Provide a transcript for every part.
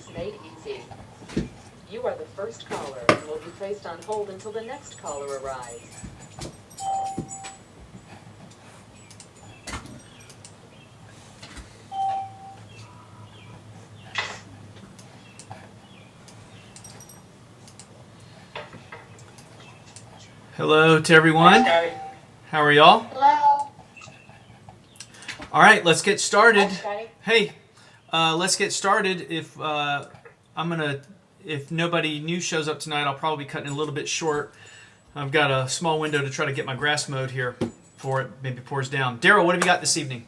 is made easy. You are the first caller and will be placed on hold until the next caller arrives. Hello to everyone. Hi, How are y'all? Hello. All right, let's get started. Hi, Scotty. Hey, let's get started. If nobody new shows up tonight, I'll probably be cutting it a little bit short. I've got a small window to try to get my grass mowed here before it maybe pours down. Daryl, what have you got this evening?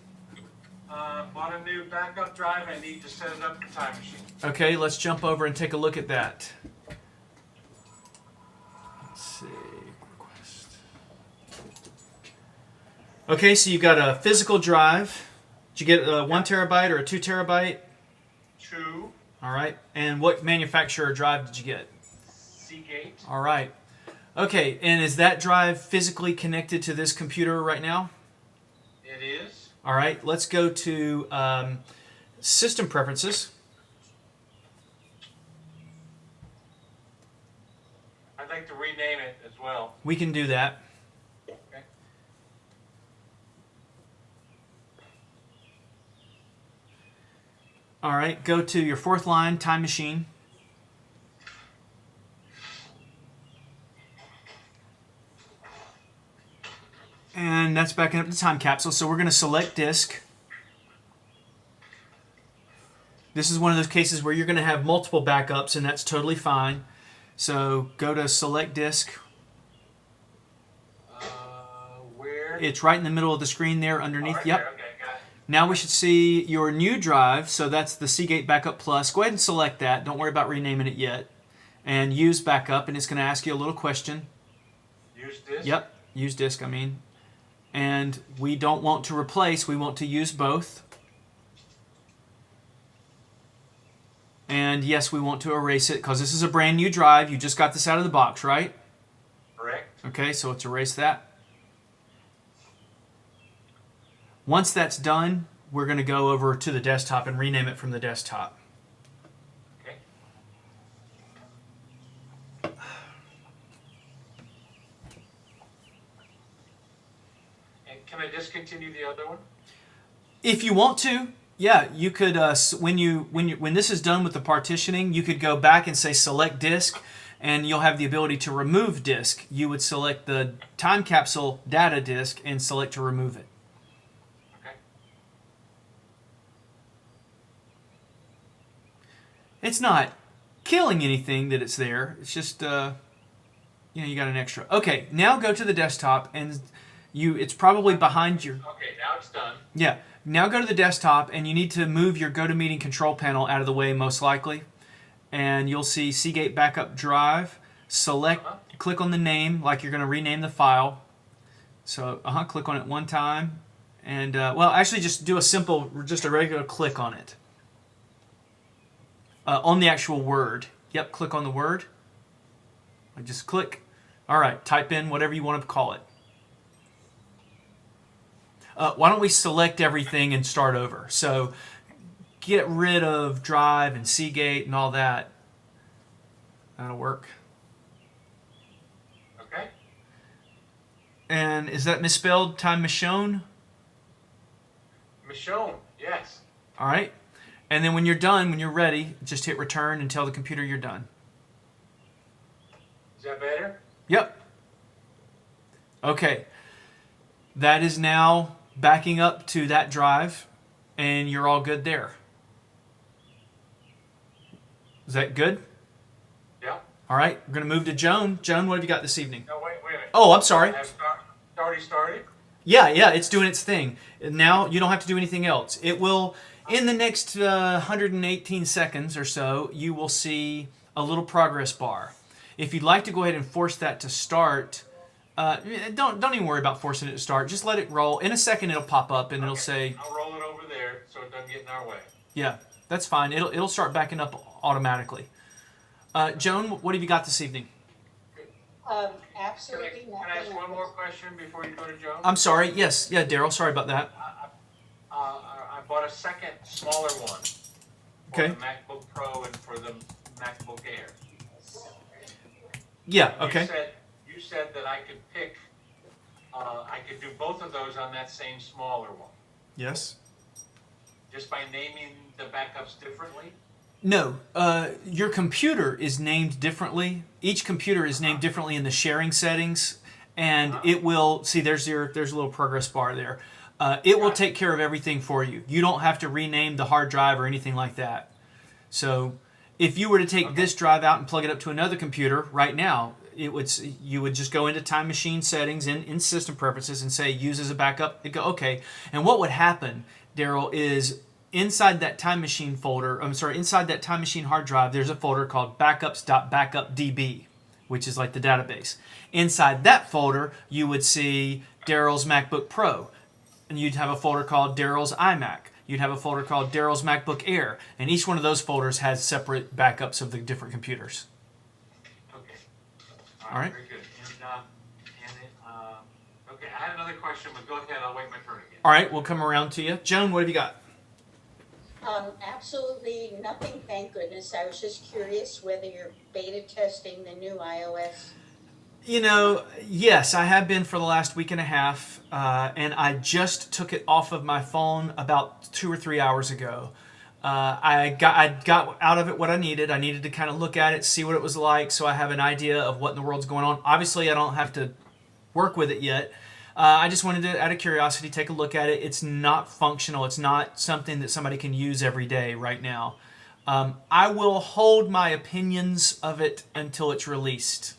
bought a new backup drive. I need to set it up for Time Machine. Okay, let's jump over and take a look at that. Let's see. Request. Okay, so you've got a physical drive. Did you get a 1 terabyte or a 2 terabyte? 2. All right. And what manufacturer drive did you get? Seagate. All right. Okay, and is that drive physically connected to this computer right now? It is. All right, let's go to System Preferences. I'd like to rename it as well. We can do that. Okay. All right, go to your fourth line, Time Machine. And that's backing up the time capsule. So we're going to select disk. This is one of those cases where you're going to have multiple backups, and that's totally fine. So go to select disk. Where? It's right in the middle of the screen there underneath. Right Yep. there. Okay, got it. Now we should see your new drive. So that's the Seagate Backup Plus. Go ahead and select that. Don't worry about renaming it yet. And use backup, and it's going to ask you a little question. Use disk? Yep, use disk, I mean. And we don't want to replace, we want to use both. And yes, we want to erase it because this is a brand new drive. You just got this out of the box, right? Correct. Okay, so let's erase that. Once that's done, we're going to go over to the desktop and rename it from the desktop. Okay. And can I discontinue the other one? If you want to, yeah, you could. When this is done with the partitioning, you could go back and say select disk, and you'll have the ability to remove disk. You would select the time capsule data disk and select to remove it. Okay. It's not killing anything that it's there. It's just you got an extra. Okay, now go to the desktop, and it's probably behind your. Okay, now it's done. Yeah. Now go to the desktop, and you need to move your GoToMeeting control panel out of the way, most likely. And you'll see Seagate Backup Drive. Select, click on the name like you're going to rename the file. So, click on it one time. And, actually just do just a regular click on it. On the actual word. Yep, click on the word. Just click. All right, type in whatever you want to call it. Why don't we select everything and start over? So get rid of Drive and Seagate and all that. That'll work. Okay. And is that misspelled? Time Michonne? Michonne, yes. All right. And then when you're done, when you're ready, just hit return and tell the computer you're done. Is that better? Yep. Okay. That is now backing up to that drive, and you're all good there. Is that good? Yeah. All right, we're going to move to Joan. Joan, what have you got this evening? No, wait a minute. Oh, I'm sorry. Has already started? Yeah, it's doing its thing. Now you don't have to do anything else. It will, in the next 118 seconds or so, you will see a little progress bar. If you'd like to go ahead and force that to start, don't even worry about forcing it to start. Just let it roll. In a second, it'll pop up and it'll say, I'll roll it over there so it doesn't get in our way. yeah, that's fine. It'll start backing up automatically. Joan, what have you got this evening? Absolutely Can I ask one more question before you go to Joe? I'm sorry. Yes, yeah, Daryl. Sorry about that. I bought a second, smaller one. for Okay. the MacBook Pro and for the MacBook Air. Yeah. Okay. You said that I could pick, I could do both of those on that same smaller one, Yes. just by naming the backups differently? No, your computer is named differently. Each computer is named differently in the sharing settings, and it will see. There's a little progress bar there. It will take care of everything for you. You don't have to rename the hard drive or anything like that. So, if you were to take this drive out and plug it up to another computer right now, you would just go into Time Machine settings in System Preferences and say use as a backup. It'd go okay. And what would happen, Daryl, is inside that Time Machine folder, inside that Time Machine hard drive, there's a folder called backups.backupdb, which is like the database. Inside that folder, you would see Daryl's MacBook Pro, and you'd have a folder called Daryl's iMac. You'd have a folder called Daryl's MacBook Air, and each one of those folders has separate backups of the different computers. Okay. All right. Very good. Okay, I had another question, but go ahead, I'll wait my turn again. All right, we'll come around to you. Joan, what have you got? Absolutely nothing, thank goodness. I was just curious whether you're beta testing the new iOS. You know, yes, I have been for the last week and a half, and I just took it off of my phone about 2 or 3 hours ago. I got out of it what I needed. I needed to kind of look at it, see what it was like, so I have an idea of what in the world's going on. Obviously, I don't have to work with it yet. I just wanted to, out of curiosity, take a look at it. It's not functional. It's not something that somebody can use every day right now. I will hold my opinions of it until it's released.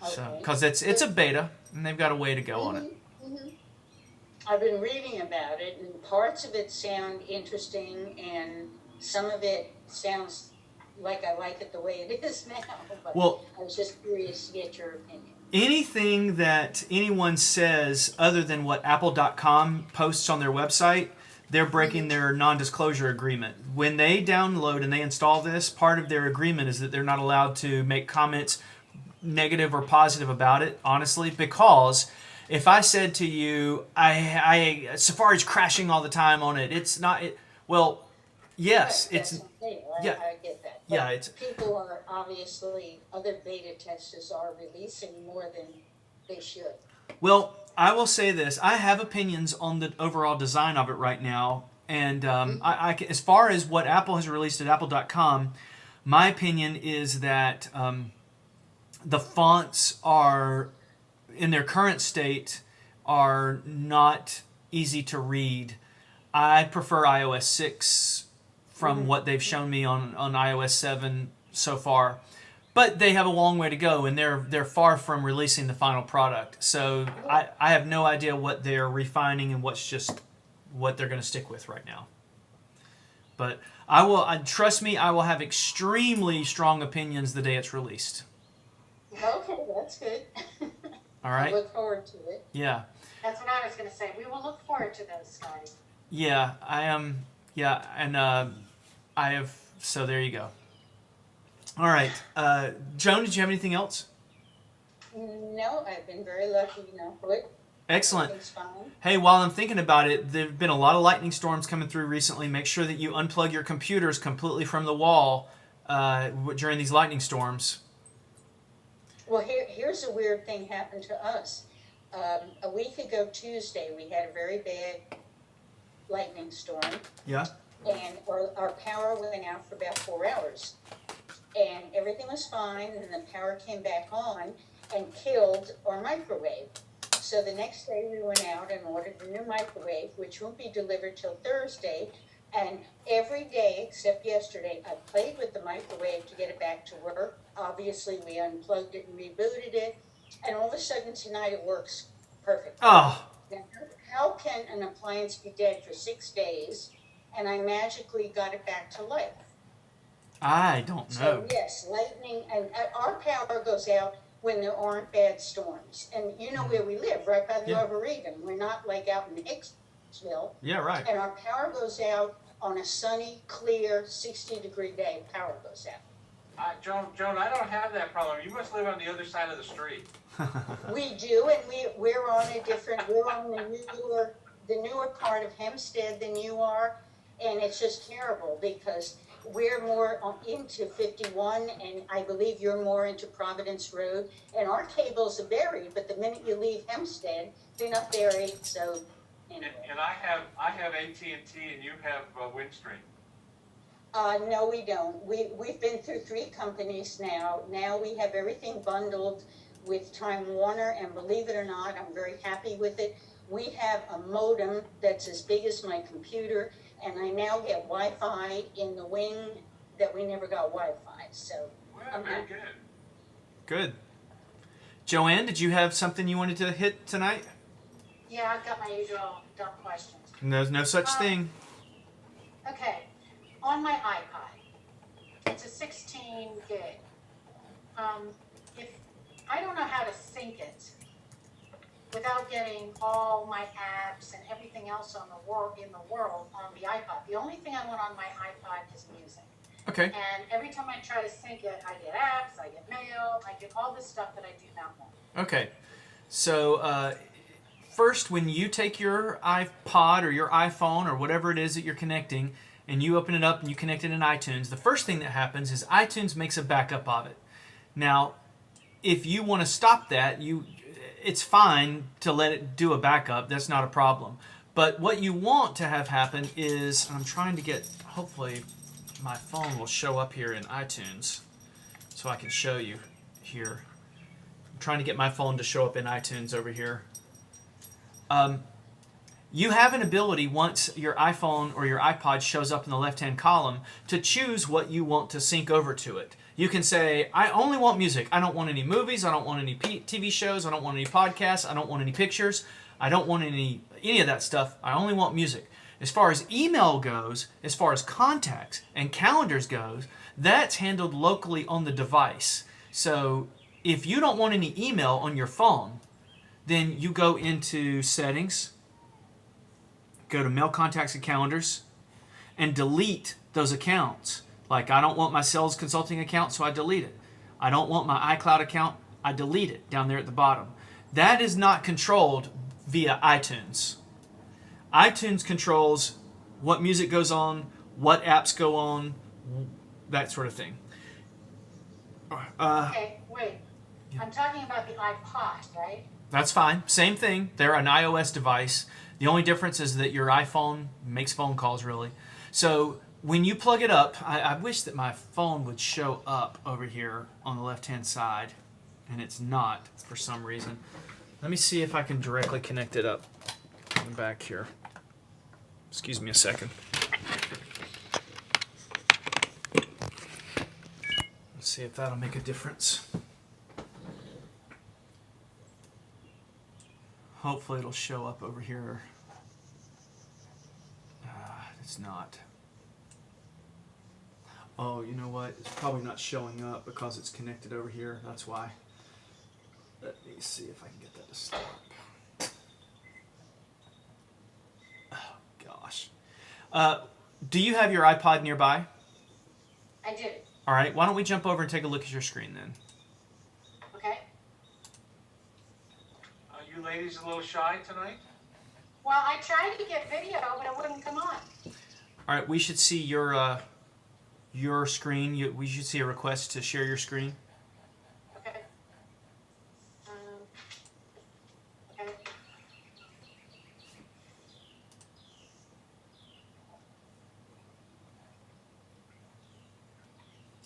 Okay. So, because it's a beta, and they've got a way to go on it. I've been reading about it, and parts of it sound interesting, and some of it sounds like I like it the way it is now. But Well, I was just curious to get your opinion. anything that anyone says other than what Apple.com posts on their website, they're breaking their non-disclosure agreement. When they download and they install this, part of their agreement is that they're not allowed to make comments negative or positive about it, honestly, because if I said to you, Safari's crashing all the time on it, it's not, well, yes, Right, it's, that's okay, yeah. I get that. But yeah, it's, people are obviously, other beta testers are releasing more than they should. well, I will say this. I have opinions on the overall design of it right now. And as far as what Apple has released at Apple.com, my opinion is that the fonts are, in their current state, are not easy to read. I prefer iOS 6 from what they've shown me on iOS 7 so far. But they have a long way to go, and they're far from releasing the final product. So I have no idea what they're refining and what's just what they're going to stick with right now. But trust me, I will have extremely strong opinions the day it's released. Okay, that's good. All I right? look forward to it. Yeah. That's what I was going to say. We will look forward to those, Scotty. Yeah, I am. Yeah, and I have. So there you go. All right, Joan, did you have anything else? No, I've been very lucky, Excellent. Everything's fine. Hey, while I'm thinking about it, there have been a lot of lightning storms coming through recently. Make sure that you unplug your computers completely from the wall during these lightning storms. Well, here's a weird thing happened to us. A week ago Tuesday, we had a very bad lightning storm, Yeah. and our power went out for about 4 hours. And everything was fine, and the power came back on and killed our microwave. So the next day we went out and ordered a new microwave, which won't be delivered till Thursday. And every day except yesterday, I played with the microwave to get it back to work. Obviously, we unplugged it and rebooted it. And all of a sudden tonight it works perfectly. Oh, Now, how can an appliance be dead for 6 days and I magically got it back to life? I don't know. So yes, lightning, and our power goes out when there aren't bad storms. And you know where we live, right by the Yeah. Arboretum. We're not like out in Hicksville. Yeah, right. And our power goes out on a sunny, clear, 60-degree day. Power goes out. Joan, I don't have that problem. You must live on the other side of the street. We do, and we're on the newer part of Hempstead than you are, and it's just terrible because we're more into 51, and I believe you're more into Providence Road. And our cables are buried, but the minute you leave Hempstead, they're not buried, so anyway. And I have AT&T and you have Windstream. No, we don't. We've been through 3 companies now. Now we have everything bundled with Time Warner, and believe it or not, I'm very happy with it. We have a modem that's as big as my computer, and I now get Wi-Fi in the wing that we never got Wi-Fi. So Well, very good. Good. Joanne, did you have something you wanted to hit tonight? Yeah, I've got my usual dumb questions. No such thing. Okay, on my iPod, it's a 16 gig. If I don't know how to sync it without getting all my apps and everything else in the world on the iPod. The only thing I want on my iPod is music. Okay. And every time I try to sync it, I get apps, I get mail, I get all this stuff that I do not want. Okay. So first, when you take your iPod or your iPhone or whatever it is that you're connecting, and you open it up and you connect it in iTunes, the first thing that happens is iTunes makes a backup of it. Now, if you want to stop that, it's fine to let it do a backup. That's not a problem. But what you want to have happen is, and I'm trying to get, hopefully my phone will show up here in iTunes so I can show you here. I'm trying to get my phone to show up in iTunes over here. You have an ability, once your iPhone or your iPod shows up in the left-hand column, to choose what you want to sync over to it. You can say, I only want music. I don't want any movies. I don't want any TV shows. I don't want any podcasts. I don't want any pictures. I don't want any of that stuff. I only want music. As far as email goes, as far as contacts and calendars goes, that's handled locally on the device. So if you don't want any email on your phone, then you go into Settings, go to Mail, Contacts, and Calendars, and delete those accounts. Like, I don't want my sales consulting account, so I delete it. I don't want my iCloud account, I delete it down there at the bottom. That is not controlled via iTunes. iTunes controls what music goes on, what apps go on, that sort of thing. Okay, wait. I'm talking about the iPod, right? That's fine. Same thing. They're an iOS device. The only difference is that your iPhone makes phone calls, really. So when you plug it up, I wish that my phone would show up over here on the left-hand side, and it's not for some reason. Let me see if I can directly connect it up in the back here. Excuse me a second. Let's see if that'll make a difference. Hopefully it'll show up over here. It's not. Oh, you know what? It's probably not showing up because it's connected over here. That's why. Let me see if I can get that to stop. Oh, gosh. Do you have your iPod nearby? I do. All right. Why don't we jump over and take a look at your screen then? Okay. Are you ladies a little shy tonight? Well, I tried to get video, but it wouldn't come on. All right. We should see your screen. We should see a request to share your screen. Okay. Okay.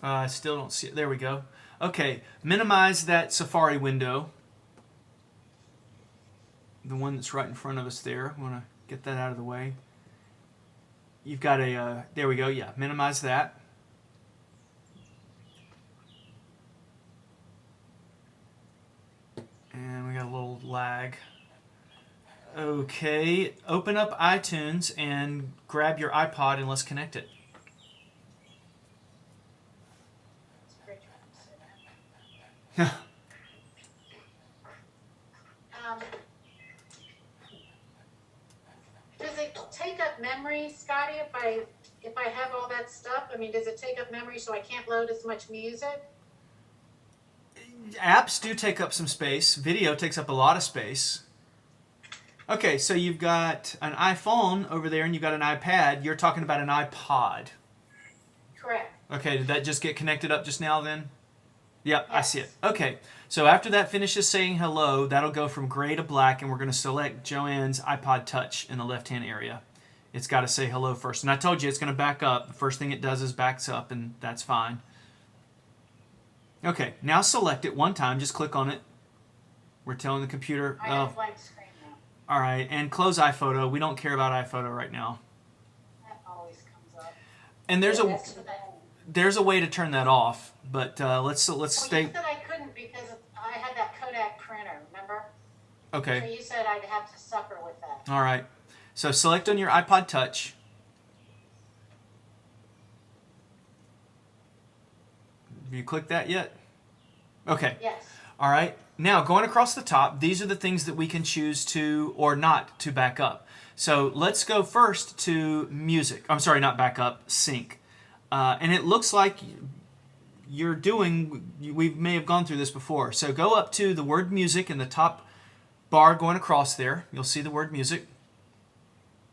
I still don't see it. There we go. Okay. Minimize that Safari window. The one that's right in front of us there. I want to get that out of the way. You've got a, there we go, yeah, minimize that. And we got a little lag. Okay, open up iTunes and grab your iPod and let's connect it. It's a great try. Does it take up memory, Scotty, if I have all that stuff? I mean, does it take up memory so I can't load as much music? Apps do take up some space. Video takes up a lot of space. Okay, so you've got an iPhone over there and you've got an iPad. You're talking about an iPod. Correct. Okay, did that just get connected up just now then? Yep, I see it. Yes. Okay, so after that finishes saying hello, that'll go from gray to black, and we're going to select Joanne's iPod Touch in the left-hand area. It's got to say hello first. And I told you it's going to back up. The first thing it does is backs up, and that's fine. Okay, now select it one time. Just click on it. We're telling the computer. I have a blank screen now. All right, and close iPhoto. We don't care about iPhoto right now. That always comes up. And there's a That's the bad. there's a way to turn that off, but let's Well, stay. you said I couldn't because I had that Kodak printer, remember? So Okay. you said I'd have to suffer with that. All right. So select on your iPod Touch. Have you clicked that yet? Okay. Yes. All right. Now, going across the top, these are the things that we can choose to or not to back up. So let's go first to music. I'm sorry, not back up, sync. And it looks like you're doing, we may have gone through this before. So go up to the word music in the top bar going across there. You'll see the word music.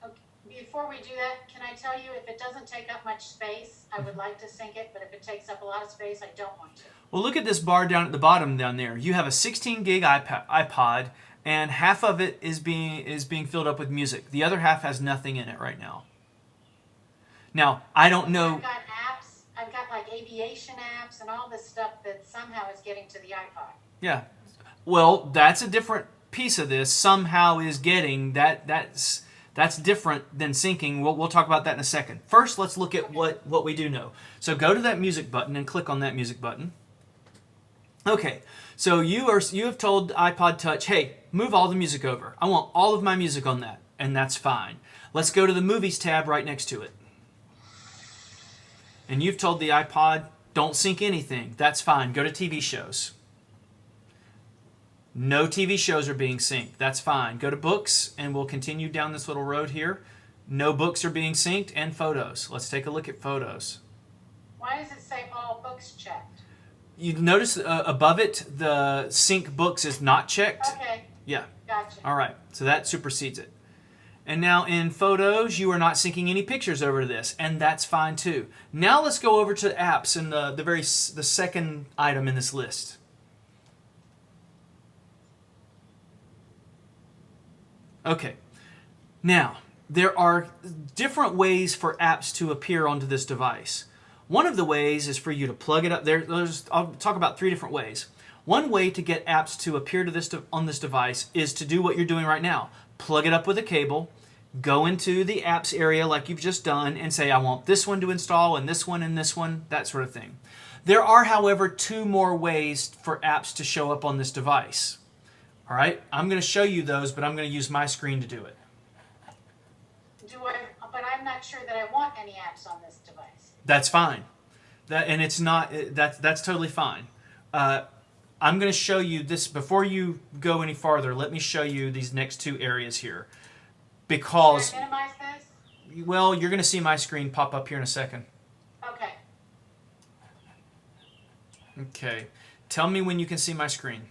Okay. Before we do that, can I tell you if it doesn't take up much space, I would like to sync it, but if it takes up a lot of space, I don't want to. Well, look at this bar down at the bottom down there. You have a 16 gig iPod, and half of it is being filled up with music. The other half has nothing in it right now. Now, I don't know. I've got apps, I've got like aviation apps and all this stuff that somehow is getting to the iPod. Yeah. Well, that's a different piece of this. Somehow is getting that's different than syncing. We'll talk about that in a second. First, let's look at what we do know. So go to that music button and click on that music button. Okay, so you have told iPod Touch, hey, move all the music over. I want all of my music on that, and that's fine. Let's go to the Movies tab right next to it. And you've told the iPod, don't sync anything. That's fine. Go to TV shows. No TV shows are being synced. That's fine. Go to books, and we'll continue down this little road here. No books are being synced, and photos. Let's take a look at photos. Why does it say all books checked? You notice above it, the sync books is not checked. Okay, Yeah. gotcha. All right. So that supersedes it. And now in photos, you are not syncing any pictures over to this, and that's fine too. Now let's go over to apps and the second item in this list. Okay. Now, there are different ways for apps to appear onto this device. One of the ways is for you to plug it up. I'll talk about 3 different ways. One way to get apps to appear to on this device is to do what you're doing right now. Plug it up with a cable, go into the apps area like you've just done, and say, I want this one to install, and this one, that sort of thing. There are, however, 2 more ways for apps to show up on this device. All right, I'm going to show you those, but I'm going to use my screen to do it. But I'm not sure that I want any apps on this device. That's fine. That's totally fine. I'm going to show you this before you go any farther. Let me show you these next 2 areas here, because Can I minimize this? well, you're going to see my screen pop up here in a second. Okay. Okay, tell me when you can see my screen.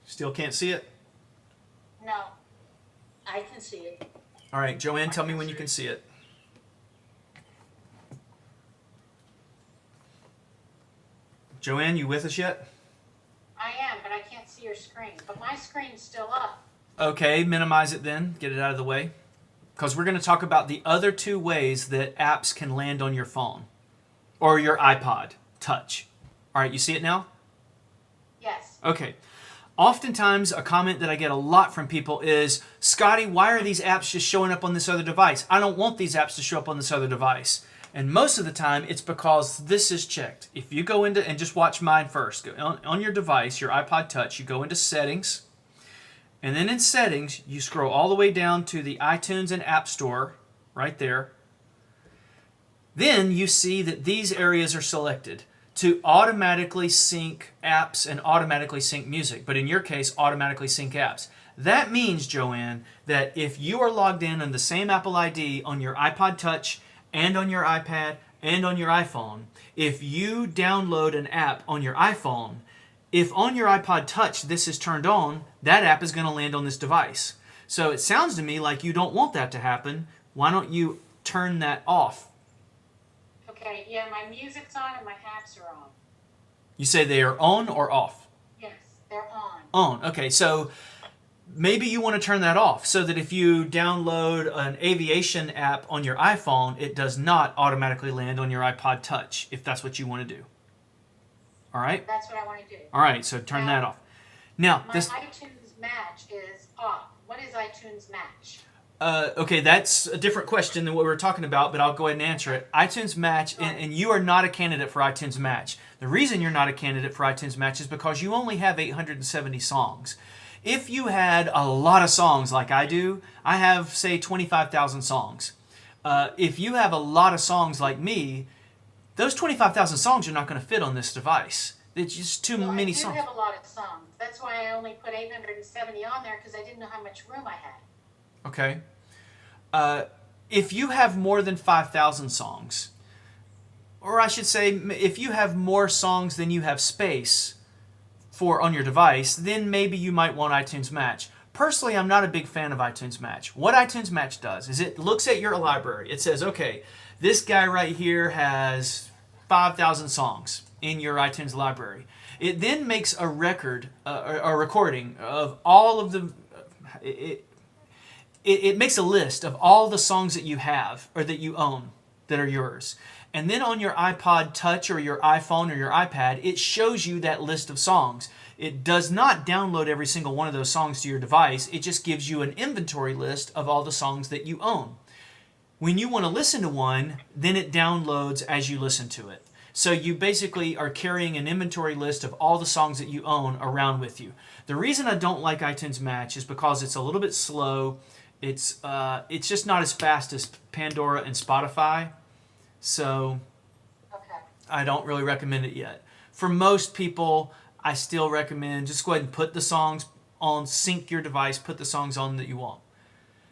Still can't see it? No. I can see it. All right, Joanne, tell me when you can see it. Joanne, you with us yet? I am, but I can't see your screen. But my screen's still up. Okay, minimize it then. Get it out of the way. Because we're going to talk about the other 2 ways that apps can land on your phone or your iPod Touch. All right, you see it now? Yes. Okay. Oftentimes, a comment that I get a lot from people is, Scotty, why are these apps just showing up on this other device? I don't want these apps to show up on this other device. And most of the time, it's because this is checked. If you go into, and just watch mine first, on your device, your iPod Touch, you go into Settings, and then in Settings, you scroll all the way down to the iTunes and App Store, right there. Then you see that these areas are selected to automatically sync apps and automatically sync music, but in your case, automatically sync apps. That means, Joanne, that if you are logged in on the same Apple ID on your iPod Touch and on your iPad and on your iPhone, if you download an app on your iPhone, If on your iPod Touch this is turned on, that app is going to land on this device. So it sounds to me like you don't want that to happen. Why don't you turn that off? Okay, yeah, my music's on and my apps are on. You say they are on or off? Yes, they're on. On. Okay, so maybe you want to turn that off so that if you download an aviation app on your iPhone, it does not automatically land on your iPod Touch, if that's what you want to do. All right? That's what I want to do. All right, so turn that off. Now, My iTunes Match is off. What is iTunes Match? Okay, that's a different question than what we were talking about, but I'll go ahead and answer it. iTunes Match, and you are not a candidate for iTunes Match. The reason you're not a candidate for iTunes Match is because you only have 870 songs. If you had a lot of songs like I do, I have, say, 25,000 songs. If you have a lot of songs like me, those 25,000 songs are not going to fit on this device. It's just too many songs. I do have a lot of songs. That's why I only put 870 on there, because I didn't know how much room I had. Okay. If you have more than 5,000 songs, or I should say, if you have more songs than you have space for on your device, then maybe you might want iTunes Match. Personally, I'm not a big fan of iTunes Match. What iTunes Match does is it looks at your library. It says, okay, this guy right here has 5,000 songs in your iTunes library. It then makes a record, a recording of all of the... It makes a list of all the songs that you have or that you own that are yours. And then on your iPod Touch or your iPhone or your iPad, it shows you that list of songs. It does not download every single one of those songs to your device. It just gives you an inventory list of all the songs that you own. When you want to listen to one, then it downloads as you listen to it. So you basically are carrying an inventory list of all the songs that you own around with you. The reason I don't like iTunes Match is because it's a little bit slow. It's just not as fast as Pandora and Spotify. So Okay. I don't really recommend it yet. For most people, I still recommend just go ahead and put the songs on, sync your device, put the songs on that you want.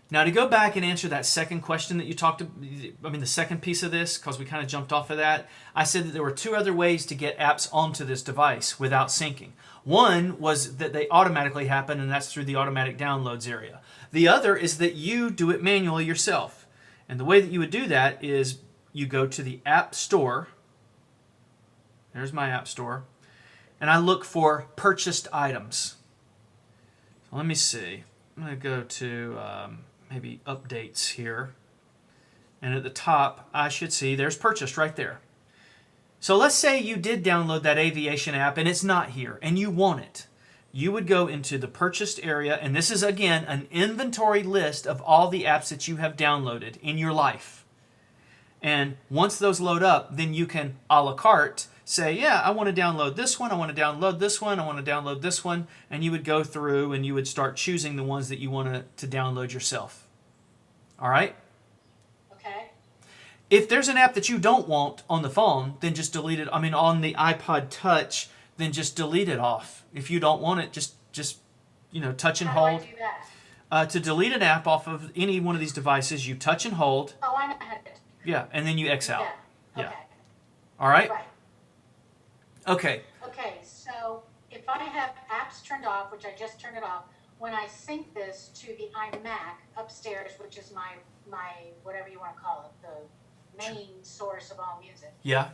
Now to go back and answer that second question that you the second piece of this, because we kind of jumped off of that, I said that there were two other ways to get apps onto this device without syncing. One was that they automatically happen, and that's through the automatic downloads area. The other is that you do it manually yourself. And the way that you would do that is you go to the App Store. There's my App Store. And I look for purchased items. So let me see. I'm going to go to maybe updates here. And at the top, I should see there's purchased right there. So let's say you did download that aviation app and it's not here and you want it. You would go into the purchased area, and this is again an inventory list of all the apps that you have downloaded in your life. And once those load up, then you can a la carte say, yeah, I want to download this one, I want to download this one, I want to download this one, and you would go through and you would start choosing the ones that you want to download yourself. All right? Okay. If there's an app that you don't want on the phone, then just delete it. On the iPod Touch, then just delete it off. If you don't want it, just touch and hold. How do I do that? To delete an app off of any one of these devices, you touch and hold. Oh, I know how to do it. Yeah, and then you X out. Yeah. Yeah. Okay. All right? Right. Okay. Okay, so if I have apps turned off, which I just turned it off, when I sync this to the iMac upstairs, which is my whatever you want to call it, the main source of all music, Yeah.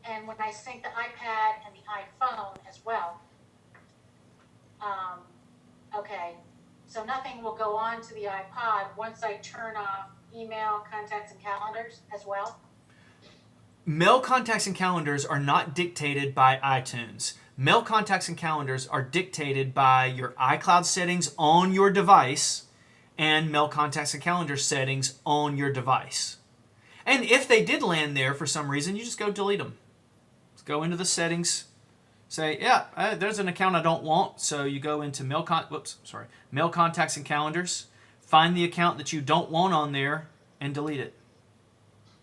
and when I sync the iPad and the iPhone as well, okay, so nothing will go on to the iPod once I turn off email, contacts, and calendars as well? Mail, contacts, and calendars are not dictated by iTunes. Mail, contacts, and calendars are dictated by your iCloud settings on your device and mail, contacts, and calendar settings on your device. And if they did land there for some reason, you just go delete them. Just go into the settings, say, yeah, there's an account I don't want, so you go into mail, contacts, and calendars, find the account that you don't want on there, and delete it.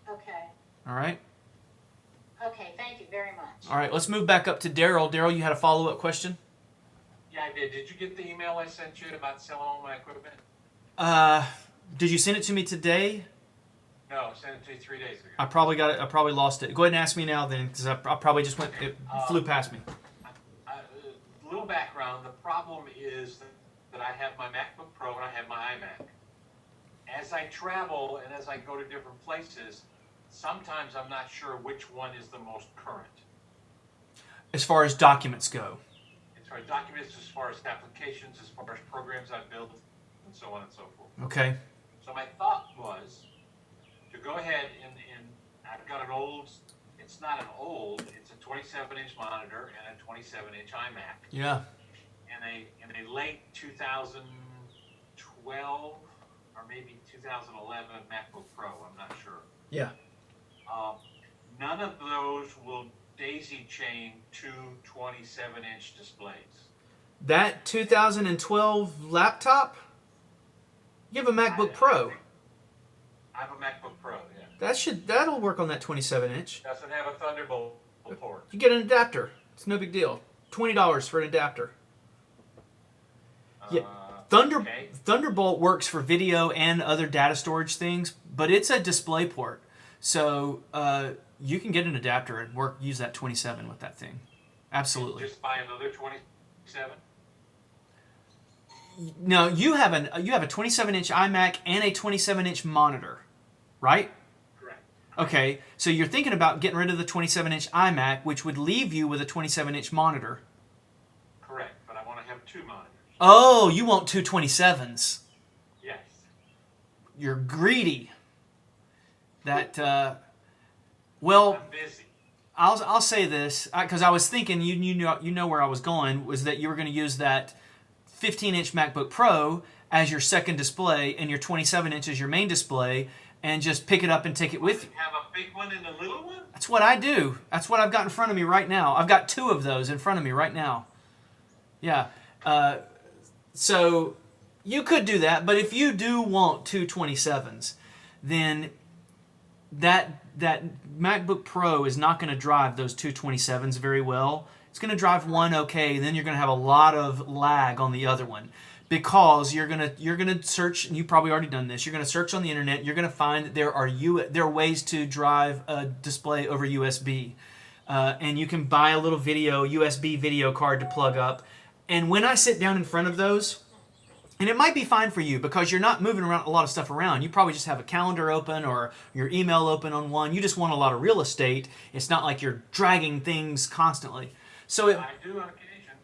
Okay. All right? Okay, thank you very much. All right, let's move back up to Daryl. Daryl, you had a follow-up question? Yeah, I did. Did you get the email I sent you about selling all my equipment? Did you send it to me today? No, I sent it to you 3 days ago. I probably got it. I probably lost it. Go ahead and ask me now then, because I probably just it flew past me. I'm background. The problem is that I have my MacBook Pro and I have my iMac. As I travel and as I go to different places, sometimes I'm not sure which one is the most current. As far as documents go. As far as documents, as far as applications, as far as programs I've built, and so on and so forth. Okay. So my thought was to go ahead and I've got an old, it's not an old, it's a 27-inch monitor and a 27-inch iMac. Yeah. In a late 2012 or maybe 2011 MacBook Pro, I'm not sure. Yeah. None of those will daisy chain two 27-inch displays. That 2012 laptop? You have a MacBook Pro. I have a MacBook Pro, yeah. That'll work on that 27-inch. Doesn't have a Thunderbolt port. You get an adapter. It's no big deal. $20 for an adapter. Yeah. Okay. Thunderbolt works for video and other data storage things, but it's a display port. So you can get an adapter and use that 27 with that thing. Absolutely. Just buy another 27? No, you have a 27-inch iMac and a 27-inch monitor, right? Correct. Okay, so you're thinking about getting rid of the 27-inch iMac, which would leave you with a 27-inch monitor. Correct, but I want to have two monitors. Oh, you want two 27s. Yes. You're greedy. Well, I'm busy. I'll say this because I was thinking you know where I was going was that you were going to use that 15-inch MacBook Pro as your second display and your 27-inch as your main display and just pick it up and take it with you. Have a big one and a little one? That's what I do. That's what I've got in front of me right now. I've got two of those in front of me right now. Yeah. So you could do that, but if you do want two 27s, then that MacBook Pro is not going to drive those two 27s very well. It's going to drive one okay, then you're going to have a lot of lag on the other one because you're going to search, and you've probably already done this. You're going to search on the internet. You're going to find that there are ways to drive a display over USB, and you can buy a little USB video card to plug up. And when I sit down in front of those, and it might be fine for you because you're not moving around a lot of stuff around. You probably just have a calendar open or your email open on one. You just want a lot of real estate. It's not like you're dragging things constantly. So I do on occasion.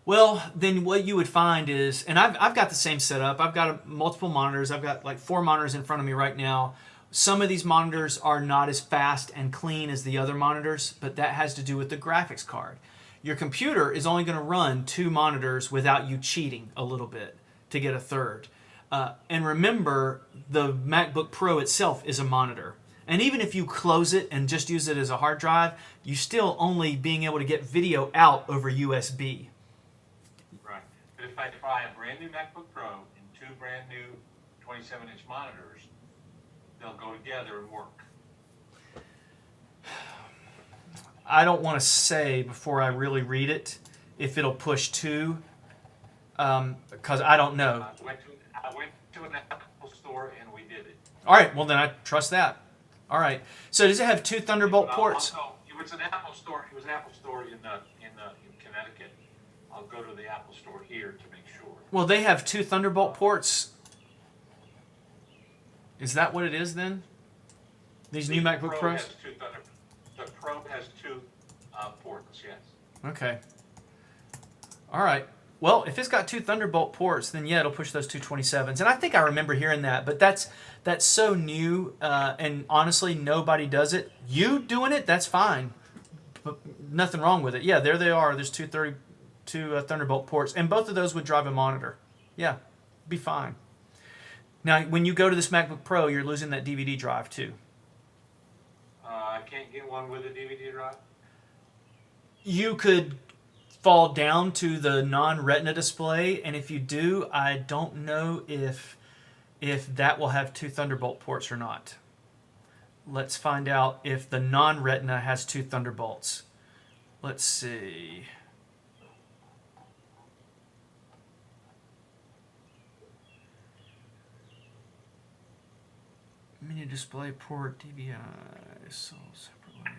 well, then what you would find is, and I've got the same setup. I've got multiple monitors. I've got like 4 monitors in front of me right now. Some of these monitors are not as fast and clean as the other monitors, but that has to do with the graphics card. Your computer is only going to run 2 monitors without you cheating a little bit to get a third. And remember, the MacBook Pro itself is a monitor. And even if you close it and just use it as a hard drive, you still only being able to get video out over USB. Right. But if I buy a brand new MacBook Pro and 2 brand new 27-inch monitors, they'll go together and work. I don't want to say before I really read it if it'll push 2, because I don't know. I went to an Apple store and we did it. All right, well then I trust that. All right. So does it have 2 Thunderbolt ports? Also, it was an Apple store. It was an Apple store in Connecticut. I'll go to the Apple store here to make sure. Well, they have 2 Thunderbolt ports. Is that what it is then? These new MacBook Pro Pros? has 2 The Pro has 2 ports, yes. Okay. All right. Well, if it's got 2 Thunderbolt ports, then yeah, it'll push those 227s. And I think I remember hearing that, but that's so new, and honestly, nobody does it. You doing it, that's fine. But nothing wrong with it. Yeah, there they are. There's 2 Thunderbolt ports, and both of those would drive a monitor. Yeah, be fine. Now, when you go to this MacBook Pro, you're losing that DVD drive too. I can't get one with a DVD drive? You could fall down to the non-retina display, and if you do, I don't know if that will have 2 Thunderbolt ports or not. Let's find out if the non-retina has 2 Thunderbolts. Let's see. Mini display port DVI sold separately.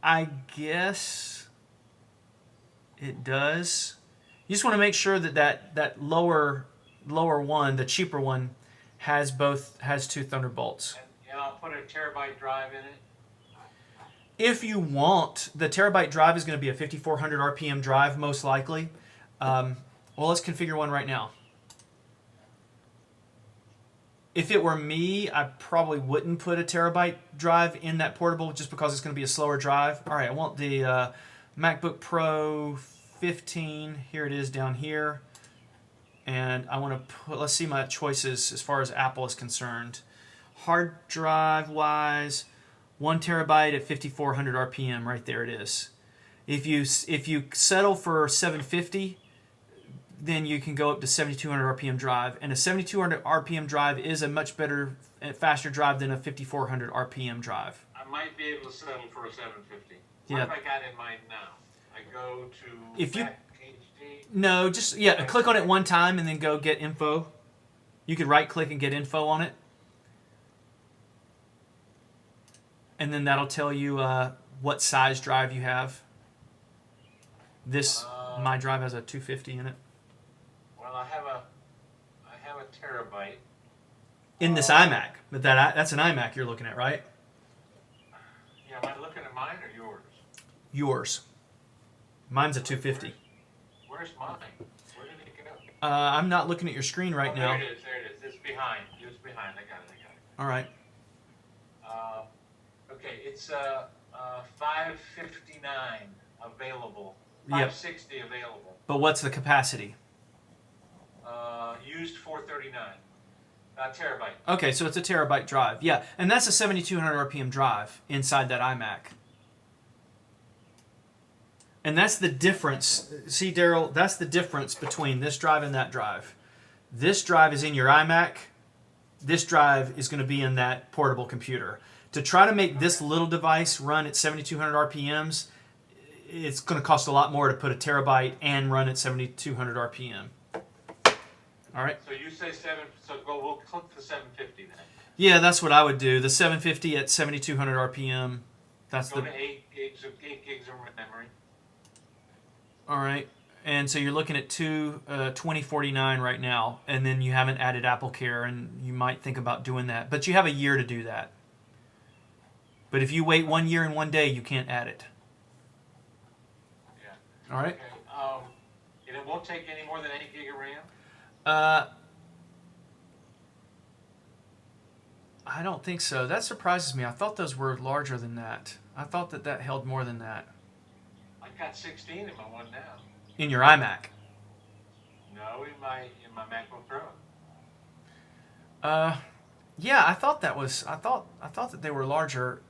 I guess it does. You just want to make sure that lower one, the cheaper one, has two Thunderbolts. And I'll put a terabyte drive in it. If you want, the terabyte drive is going to be a 5400 RPM drive, most likely. Well, let's configure one right now. If it were me, I probably wouldn't put a terabyte drive in that portable just because it's going to be a slower drive. All right, I want the MacBook Pro 15. Here it is down here. And I want to put, let's see my choices as far as Apple is concerned. Hard drive wise, 1 terabyte at 5400 RPM, right there it is. If you settle for 750, then you can go up to 7200 RPM drive, and a 7200 RPM drive is a much better, faster drive than a 5400 RPM drive. I might be able to settle for a 750. What Yeah. have I got in mind now? I go to If you- Mac HD. No, just click on it one time and then go get info. You could right click and get info on it, and then that'll tell you what size drive you have. This my drive has a 250 in it. Well, I have a terabyte. In this iMac, but that's an iMac you're looking at, right? Yeah, am I looking at mine or yours? Yours. Mine's a 250. Where's mine? Where did it go? I'm not looking at your screen right now. There it is. It's behind. It's behind. I got it. All right. Okay, it's 559 available. Yep. 560 available. But what's the capacity? Used 439. Terabyte. Okay, so it's a terabyte drive. Yeah, and that's a 7200 RPM drive inside that iMac. And that's the difference. See, Daryl, that's the difference between this drive and that drive. This drive is in your iMac. This drive is going to be in that portable computer. To try to make this little device run at 7200 RPMs, it's going to cost a lot more to put a terabyte and run at 7200 RPM. All right. So you say 7. So we'll click the 750 then. Yeah, that's what I would do. The 750 at 7200 RPM. That's Go the. to 8 gigs of memory. All right. And so you're looking at 2049 right now, and then you haven't added AppleCare, and you might think about doing that. But you have a year to do that. But if you wait 1 year and 1 day, you can't add it. Yeah. All right. Okay. And it won't take any more than 8 gig of RAM. I don't think so. That surprises me. I thought those were larger than that. I thought that held more than that. I got 16 in my one now. In your iMac. No, in my MacBook Pro. Yeah, I thought that they were larger.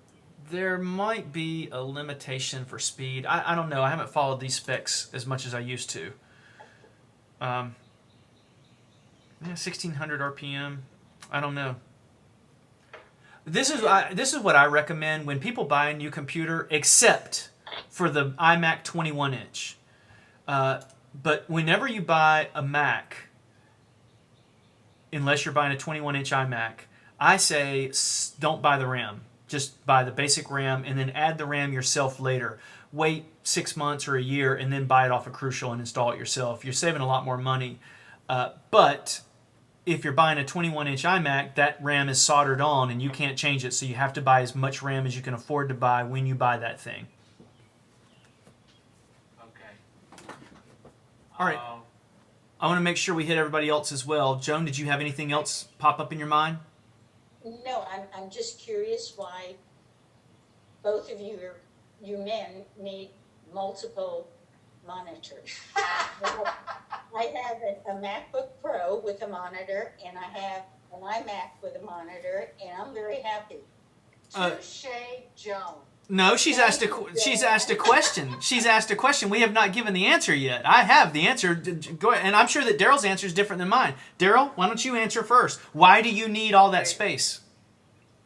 There might be a limitation for speed. I don't know. I haven't followed these specs as much as I used to. 1600 RPM. I don't know. This is what I recommend when people buy a new computer, except for the iMac 21-inch. But whenever you buy a Mac, unless you're buying a 21-inch iMac, I say don't buy the RAM. Just buy the basic RAM and then add the RAM yourself later. Wait 6 months or a year and then buy it off of Crucial and install it yourself. You're saving a lot more money. But if you're buying a 21-inch iMac, that RAM is soldered on and you can't change it, so you have to buy as much RAM as you can afford to buy when you buy that thing. Okay. All right. I want to make sure we hit everybody else as well. Joan, did you have anything else pop up in your mind? No, I'm just curious why both of you men need multiple monitors. I have a MacBook Pro with a monitor, and I have an iMac with a monitor, and I'm very happy. Touche, Joan. No, she's asked a question. She's asked a question. We have not given the answer yet. I have the answer. Go ahead. And I'm sure that Daryl's answer is different than mine. Daryl, why don't you answer first? Why do you need all that space?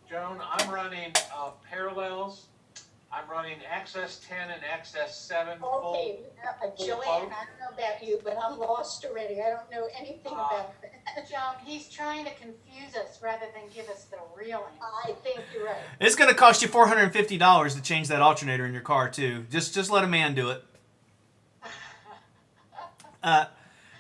Joan, I'm running Parallels I'm running XS 10 and XS 7 full. Okay, Joanne, I don't know about you, but I'm lost already. I don't know anything about that. Joan, he's trying to confuse us rather than give us the real answer. I think you're right. It's going to cost you $450 to change that alternator in your car too. Just let a man do it.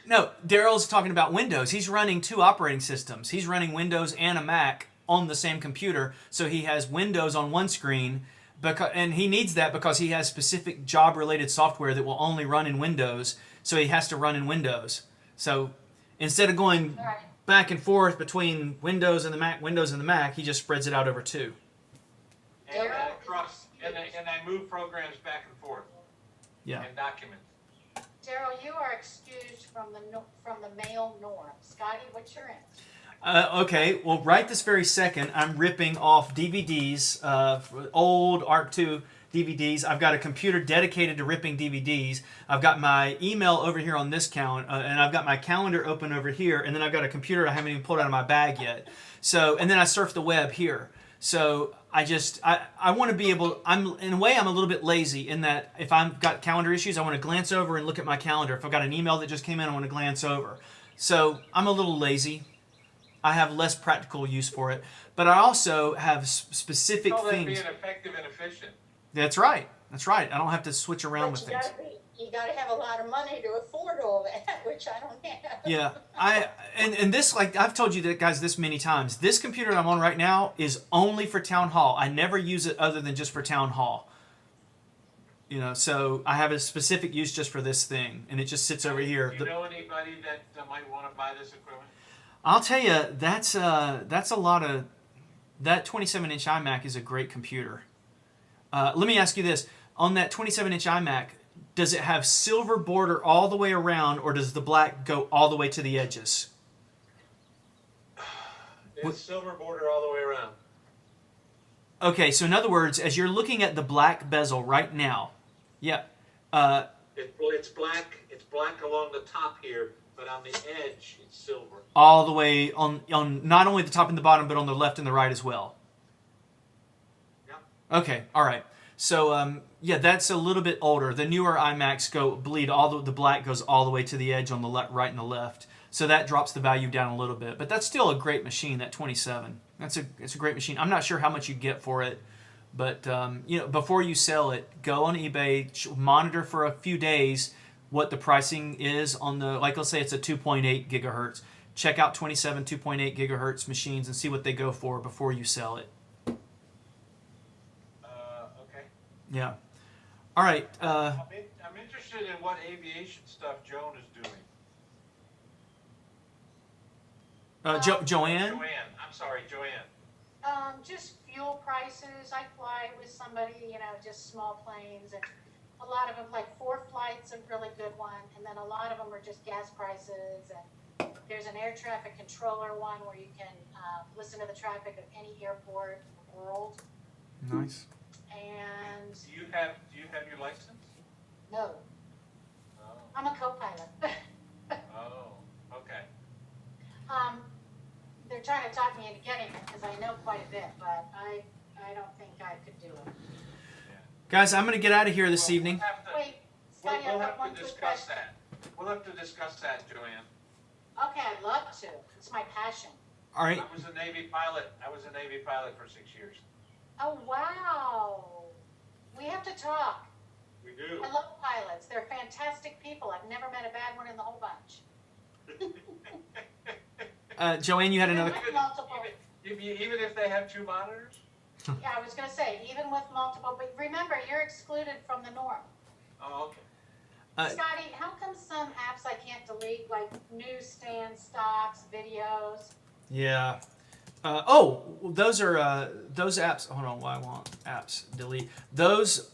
No, Daryl's talking about Windows. He's running 2 operating systems. He's running Windows and a Mac on the same computer, so he has Windows on one screen, and he needs that because he has specific job-related software that will only run in Windows, so he has to run in Windows. So instead of going back and forth between Windows and the Mac, he just spreads it out over 2. And I move programs back and forth. Yeah. And documents. Daryl, you are excused from the male norm. Scotty, what's your answer? Okay, well, right this very second, I'm ripping off DVDs, old ARC II DVDs. I've got a computer dedicated to ripping DVDs. I've got my email over here on this and I've got my calendar open over here, and then I've got a computer I haven't even pulled out of my bag yet. So, and then I surf the web here. So I want to be able, in a way I'm a little bit lazy in that if I've got calendar issues, I want to glance over and look at my calendar. If I've got an email that just came in, I want to glance over. So I'm a little lazy. I have less practical use for it. But I also have specific things. Being effective and efficient. That's right. That's right. I don't have to switch around with things. You got to have a lot of money to afford all that, which I don't have. Yeah, and this, like I've told you that, guys, this many times. This computer that I'm on right now is only for town hall. I never use it other than just for town hall. You know, so I have a specific use just for this thing, and it just sits over here. Do you know anybody that might want to buy this equipment? I'll tell you, that's a lot of. That 27-inch iMac is a great computer. Let me ask you this: on that 27-inch iMac, does it have silver border all the way around, or does the black go all the way to the edges? It's silver border all the way around. Okay, so in other words, as you're looking at the black bezel right now, yeah. It's black. It's black along the top here, but on the edge, it's silver. All the way on not only the top and the bottom, but on the left and the right as well. Yep. Okay, all right. So, yeah, that's a little bit older. The newer iMacs bleed the black goes all the way to the edge on the right and the left. So that drops the value down a little bit. But that's still a great machine, that 27. It's a great machine. I'm not sure how much you get for it. But, you know, before you sell it, go on eBay, monitor for a few days what the pricing is on the, like let's say it's a 2.8 gigahertz. Check out 27 2.8 gigahertz machines and see what they go for before you sell it. Yeah. All right. I'm interested in what aviation stuff Joan is doing. Joanne? Joanne. I'm sorry, Joanne. Just fuel prices. I fly with somebody, just small planes, and a lot of them, like 4 flights, a really good one, and then a lot of them are just gas prices. And there's an air traffic controller one where you can listen to the traffic of any airport in the world. Nice. And Do you have your license? no, Oh. I'm a co-pilot. Oh. Okay. They're trying to talk me into getting it because I know quite a bit, but I don't think I could do it. Guys, I'm going to get out of here this evening. Wait, Scotty, We'll I've got have one to quick discuss question. that. We'll have to discuss that, Joanne. Okay, I'd love to. It's my passion. All right. I was a Navy pilot. For 6 years. Oh, wow. We have to talk. We do. I love pilots. They're fantastic people. I've never met a bad one in the whole bunch. Joanne, you had another. Even if they have 2 monitors? Yeah, I was going to say, even with multiple, but remember, you're excluded from the norm. Oh, okay. Scotty, how come some apps I can't delete, like newsstand stocks, videos? Yeah. Those are those apps. Hold on, I want apps delete. Those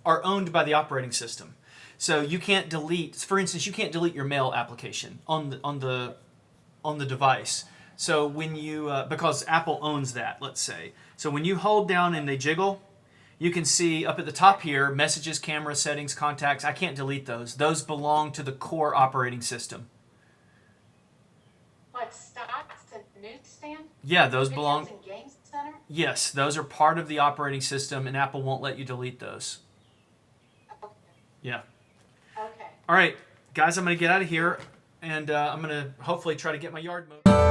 are owned by the operating system, so you can't delete. For instance, you can't delete your mail application on the device. So when you because Apple owns that, let's say. So when you hold down and they jiggle, you can see up at the top here messages, camera settings, contacts. I can't delete those. Those belong to the core operating system. What, stocks and newsstand? Yeah, those Videos belong. and Game Center? Yes, those are part of the operating system, and Apple won't let you delete those. Okay. Yeah. Okay. All right, guys, I'm going to get out of here, and I'm going to hopefully try to get my yard mowed.